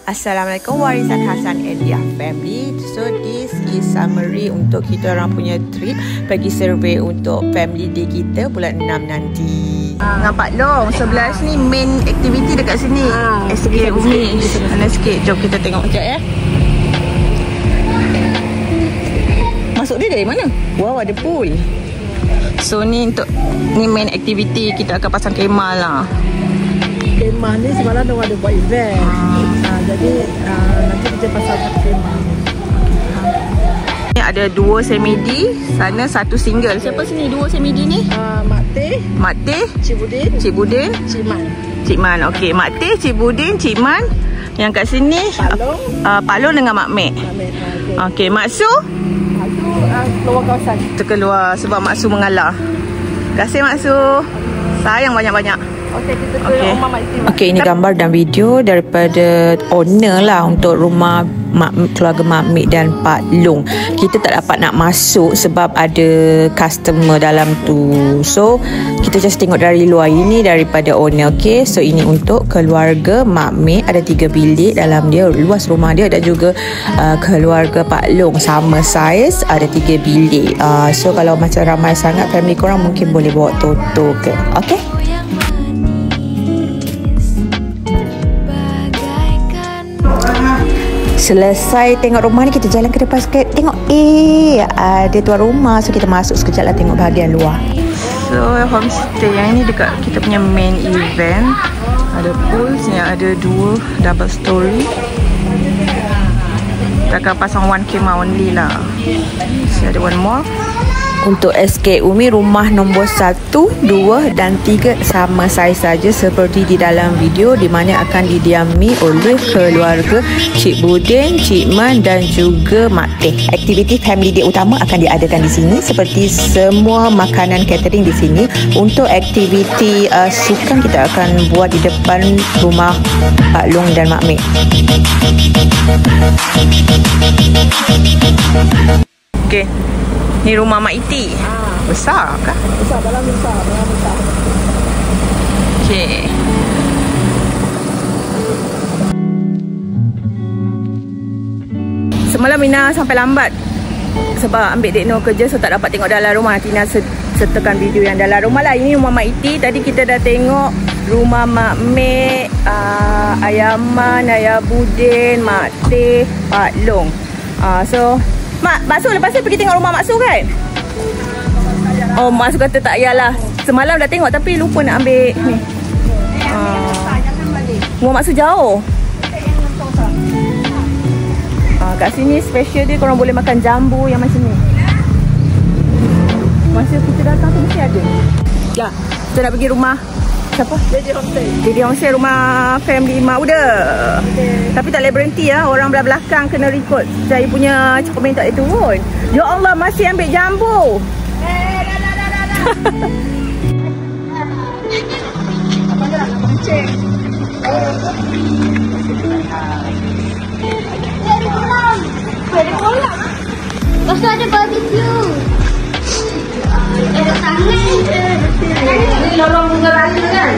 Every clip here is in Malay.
Assalamualaikum Warisan Hasan and Dia family. So this is summary untuk kita orang punya trip pergi survey untuk family day kita bulan 6 nanti. Nampak long sebelah sini main activity dekat sini. SK Umi. Sana sikit. Jom kita tengok sekejap ya. Masuk dia dari mana? Wow, ada pool. So ni untuk ni main activity, kita akan pasang kemah lah. Kemah ni semalam dia ada buat event. Jadi nanti kita pasang kemah. Ni ada 2 semidi, sana 1 single. Siapa sini 2 semidi ni? Mak Teh, Cik Budin, Cik Man. Okey, Mak Teh, Cik Budin, Cik Man. Yang kat sini Pak Long dengan Mak Mek. Okey, Mak Su? Mak Su keluar kawasan. Terkeluar sebab Mak Su mengalah. Terima kasih Mak Su. Sayang banyak-banyak. Okey, kita ke rumah Mak Iti. Okey, ini gambar dan video daripada owner lah untuk rumah keluarga Mak Mek dan Pak Long. Kita tak dapat nak masuk sebab ada customer dalam tu. So, kita just tengok dari luar. Ini daripada owner. Okey, so ini untuk keluarga Mak Mek. Ada 3 bilik dalam dia. Luas rumah dia. Dan juga keluarga Pak Long sama saiz. Ada 3 bilik. So, kalau macam ramai sangat family korang mungkin boleh bawa Toto ke. Okey. Selesai tengok rumah ni, kita jalan ke depan sikit. Tengok ada tuan rumah. So kita masuk sekejap lah tengok bahagian luar. So homestay yang ni dekat kita punya main event. Ada pool, sini ada 2 double story. Kita akan pasang 1 kemah only lah. Sini ada 1 more. Untuk SK Umi, rumah nombor 1, 2 dan 3 sama saiz saja seperti di dalam video, di mana akan didiami oleh keluarga Cik Budin, Cik Man dan juga Mak Teh. Aktiviti family day utama akan diadakan di sini seperti semua makanan catering di sini. Untuk aktiviti sukan kita akan buat di depan rumah Pak Long dan Mak Mek. Okey. Ni rumah Mak Iti. Besar kah? Besar, dalam besar. Okey. Semalam Mina sampai lambat sebab ambil Dek Noh kerja, so tak dapat tengok dalam rumah. Nanti Mina sertakan video yang dalam rumah lah. Ini rumah Mak Iti. Tadi kita dah tengok rumah Mak Mek, Ayah Man, Ayah Budin, Mak Teh, Pak Long. So Mak Su lepas tu pergi tengok rumah Mak Su kan? Oh, Mak Su kata tak payahlah. Semalam dah tengok tapi lupa nak ambil ni. Rumah Mak Su jauh. Kat sini special dia, korang boleh makan jambu yang macam ni. Masa kita datang tu mesti ada. Ya, kita nak pergi rumah siapa? Jadi Homestay, rumah family Mak Uda. Tapi tak boleh berhenti ya. Orang belah belakang kena record. Saya punya komen tak boleh turun. Ya Allah, masih ambil jambu. Lepas tu ada barbecue. Ada tangan je. Ni lorong bunga raya kan?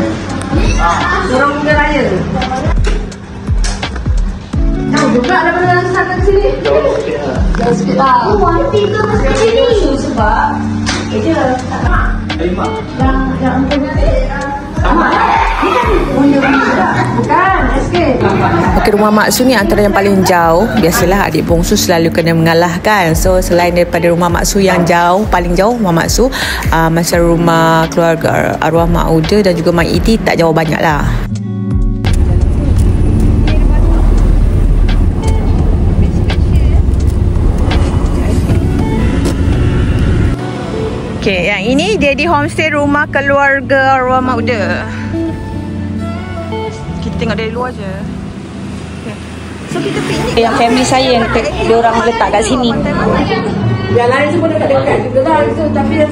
Lorong bunga raya. Jauh juga daripada sana ke sini. Jauh sikit lah. Oh, ada 3 masuk sini. Sebab kerja tak sama. Yang punya ni sama. Bukan, SK. Okey, rumah Mak Su ni antara yang paling jauh. Biasalah adik bongsu selalu kena mengalahkan. So selain daripada rumah Mak Su yang jauh, paling jauh rumah Mak Su, macam rumah keluarga arwah Mak Uda dan juga Mak Iti tak jauh banyak lah. Okey, yang ini dia di homestay rumah keluarga arwah Mak Uda. Kita tengok dari luar je. Okay. So kita piknik. Yang family saya yang dia orang letak kat sini. Yang lain semua dekat-dekat juga lah. Tapi yang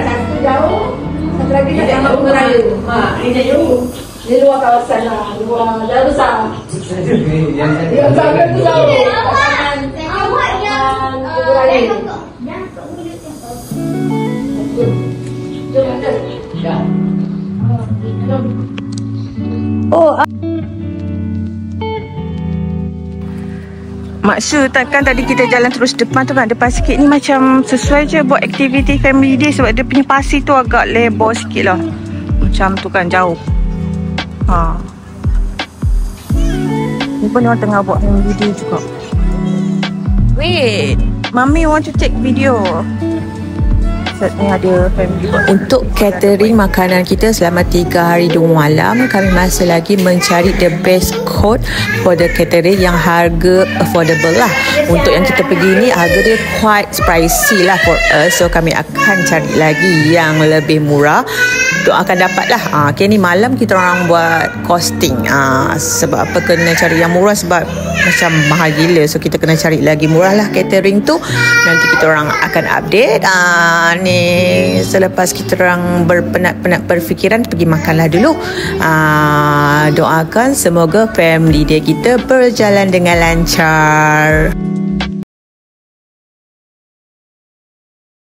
satu jauh, satu lagi kat yang bunga raya. Ini jauh. Di luar kawasan lah. Luar dah besar. Yang besar tu jauh. Awak yang bunga raya. Oh, Maksud takkan tadi kita jalan terus depan tu kan, depan sikit ni macam sesuai je buat aktiviti family day sebab dia punya pasir tu agak lebar sikit lah. Macam tu kan, jauh. Ni pun orang tengah buat family day juga. Wait, Mami want to take video. Ni ada family. Untuk catering makanan kita selama 3 hari 2 malam, kami masih lagi mencari the best code for the catering yang harga affordable lah. Untuk yang kita pergi ni harga dia quite pricey lah for us, so kami akan cari lagi yang lebih murah. Doakan dapat lah. Okay, ni malam kita orang buat costing. Sebab apa kena cari yang murah sebab macam mahal gila, so kita kena cari lagi murah lah catering tu. Nanti kita orang akan update. Ni selepas kita orang berpenat-penat berfikiran, pergi makanlah dulu. Doakan semoga family day kita berjalan dengan lancar.